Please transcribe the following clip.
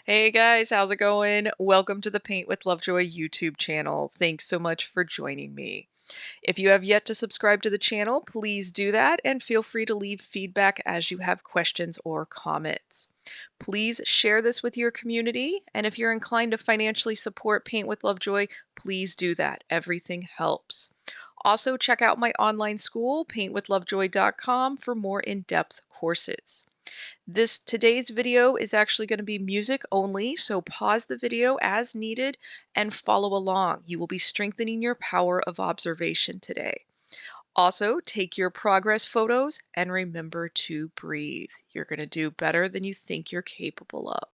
Hey guys, how's it going? Welcome to the Paint with Lovejoy YouTube channel. Thanks so much for joining me. If you have yet to subscribe to the channel, please do that and feel free to leave feedback as you have questions or comments. Please share this with your community, and if you're inclined to financially support Paint with Lovejoy, please do that. Everything helps. Also, check out my online school, paintwithlovejoy.com, for more in-depth courses. Today's video is actually going to be music only, so pause the video as needed and follow along. You will be strengthening your power of observation today. Also, take your progress photos and remember to breathe. You're going to do better than you think you're capable of.